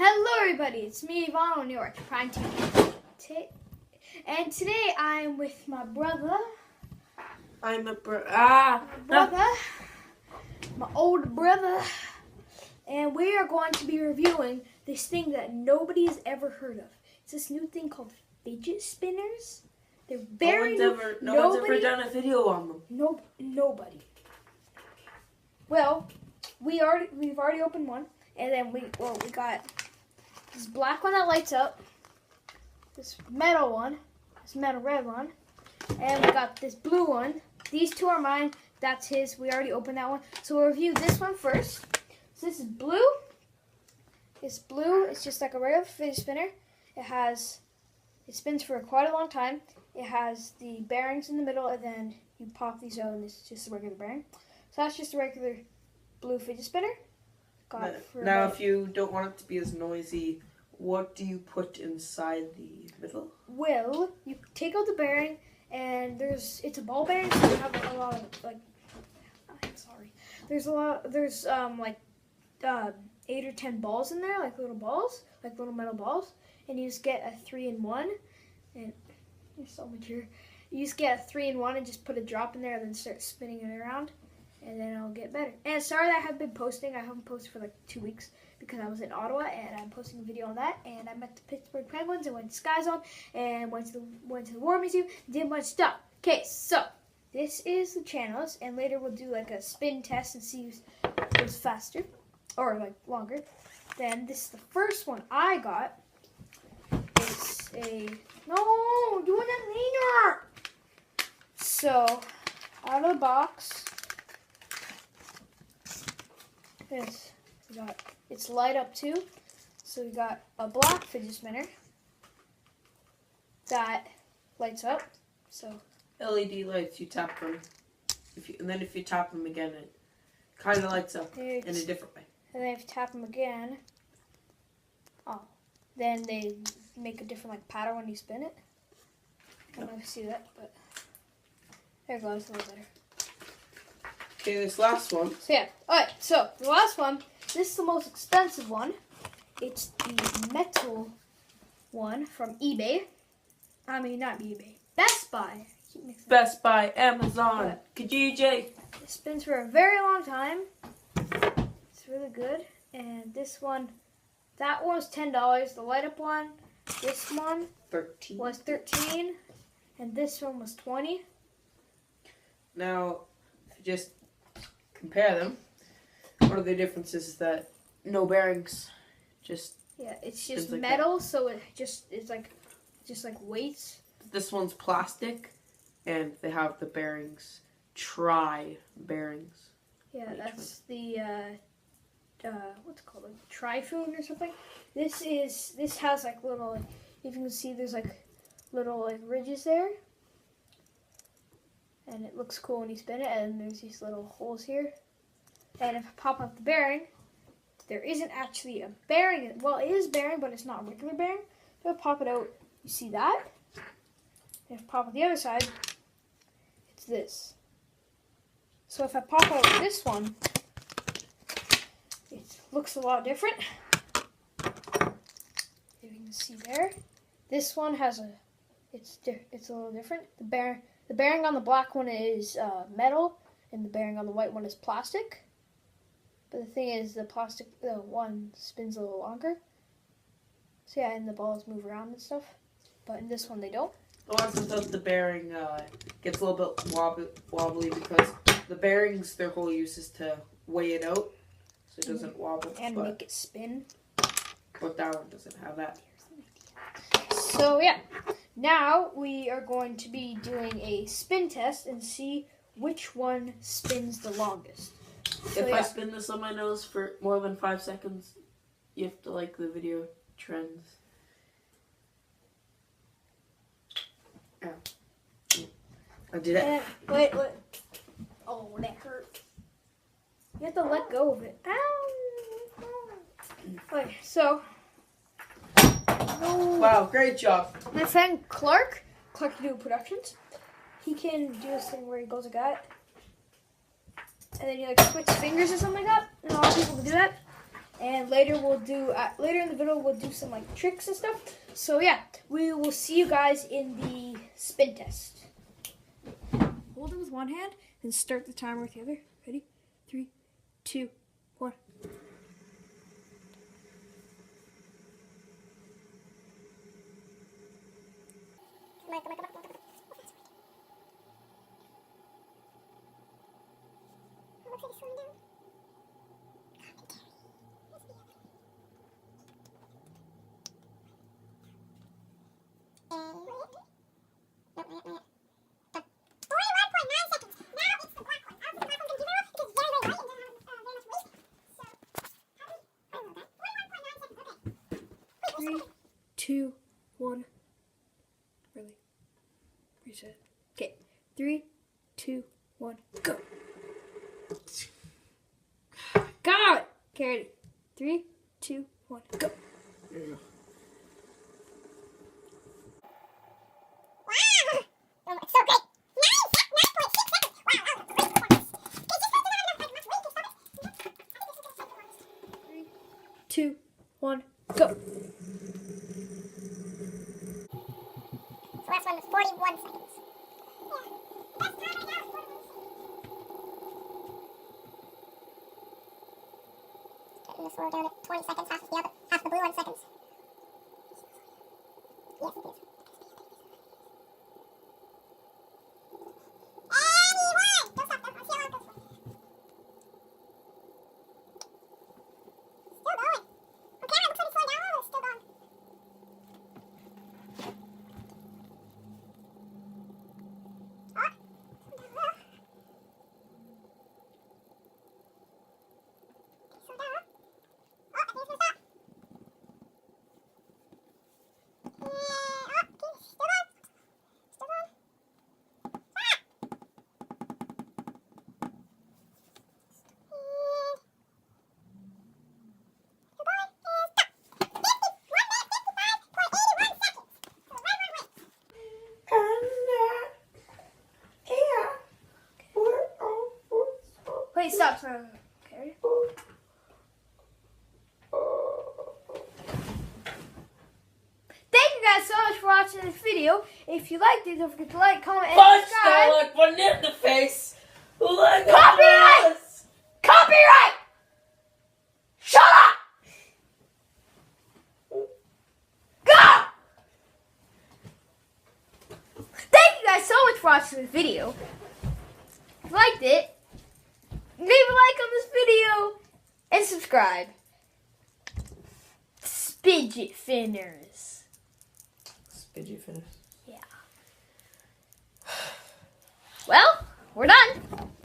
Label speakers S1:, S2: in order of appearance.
S1: Hello everybody, it's me, Yvonne on New York Prime TV. And today I'm with my brother. My older brother. And we are going to be reviewing this thing that nobody has ever heard of. It's this new thing called Fidget Spinners. They're very
S2: No one's ever done a video on them.
S1: Nobody. Well, we've already opened one. And then we got this black one that lights up, this metal one, this metal red one, and we got this blue one. These two are mine. That's his. We already opened that one. So we'll review this one first. So this is blue. It's blue. It's just like a regular fidget spinner. It spins for quite a long time. It has the bearings in the middle, and then you pop these out, and it's just a regular bearing. So that's just a regular blue fidget spinner.
S2: Now, if you don't want it to be as noisy, what do you put inside the middle?
S1: Well, you take out the bearing, and it's a ball bearing, so you have a lot of there's 8 or 10 balls in there, like little metal balls, and you just get a 3-in-1, and you're so mature. You just get a 3-in-1 and just put a drop in there, and then start spinning it around. And then it'll get better. And sorry that I haven't been posting. I haven't posted for like 2 weeks because I was in Ottawa and I'm posting a video on that. And I met the Pittsburgh Penguins and went to Sky Zone and went to the War Museum. Did a bunch of stuff. Okay, so this is the channels, and later we'll do like a spin test and see who goes faster or like longer. Then this is the first one I got. It's a doing it later. So out of the box. It's light up too. So we got a black fidget spinner that lights up. So
S2: LED lights, you tap them. And then if you tap them again, it kind of lights up in a different way.
S1: And then if you tap them again, then they make a different pattern when you spin it. I don't know if you see that, but there it goes, a little better.
S2: Okay, this last one.
S1: So yeah, alright, so the last one, this is the most expensive one. It's the metal one from eBay. I mean, not eBay. Best Buy.
S2: Best Buy, Amazon, Kijiji.
S1: It spins for a very long time. It's really good. And this one, that one was $10. The light up one, this one was $13. And this one was $20.
S2: Now, if you just compare them, one of the differences is that no bearings.
S1: It's just like metal, so it's like weights.
S2: This one's plastic, and they have the bearings, bearings.
S1: Yeah, that's the what's it called, like Typhoon or something. This has like little, if you can see, there's like little like ridges there. And it looks cool when you spin it, and there's these little holes here. And if I pop up the bearing, there isn't actually a bearing. Well, it is bearing, but it's not a regular bearing. So if I pop it out, you see that. And if I pop it the other side, it's this. So if I pop out this one, it looks a lot different. If you can see there. This one has it's a little different. The bearing on the black one is metal, and the bearing on the white one is plastic. But the thing is, the one spins a little longer. So yeah, and the balls move around and stuff. But in this one, they don't.
S2: The ones without the bearing gets a little bit wobbly because the bearings, their whole use is to weigh it out, so it doesn't wobble.
S1: And make it spin.
S2: But that one doesn't have that.
S1: So yeah. Now we are going to be doing a spin test and see which one spins the longest.
S2: If I spin this on my nose for more than 5 seconds, you have to like the video trends. Ow. I did it.
S1: Wait. Oh, that hurt. You have to let go of it. Ow. Okay, so.
S2: Wow, great job.
S1: My friend Clark can do productions. He can do this thing where he goes like that. And then you like switch fingers or something like that. And a lot of people can do that. And later we'll do later in the video we'll do some like tricks and stuff. So yeah, we will see you guys in the spin test. Hold it with one hand and start the timer with the other. Ready? 3, 2, 1. Three, 2, 1. Really? Reset. Okay. 3, 2, 1. Go. Got it. Okay, ready. 3, 2, 1. Go.
S2: There you go.
S3: Wow! It's so great.
S1: 3, 2, 1. Go.
S3: The last one was 41 seconds. Yeah. Best time right now is 41 seconds. Getting this roll down at 20 seconds, half the blue one seconds. Yes, it is. Anyone! Don't stop, don't. I'll see how long it goes for. Still going. On camera, it looks like it's slowing down a little, it's still going.
S1: Wait, stop. Okay. Thank you guys so much for watching this video. If you liked it, don't forget to like, comment, and
S2: Punch
S1: subscribe.
S2: that like button in the face. Like
S1: Copyright!
S2: us.
S1: Copyright! Shut up! Go! Thank you guys so much for watching this video. If you liked it, leave a like on this video and subscribe. Fidget Spinners.
S2: Fidget Spinners.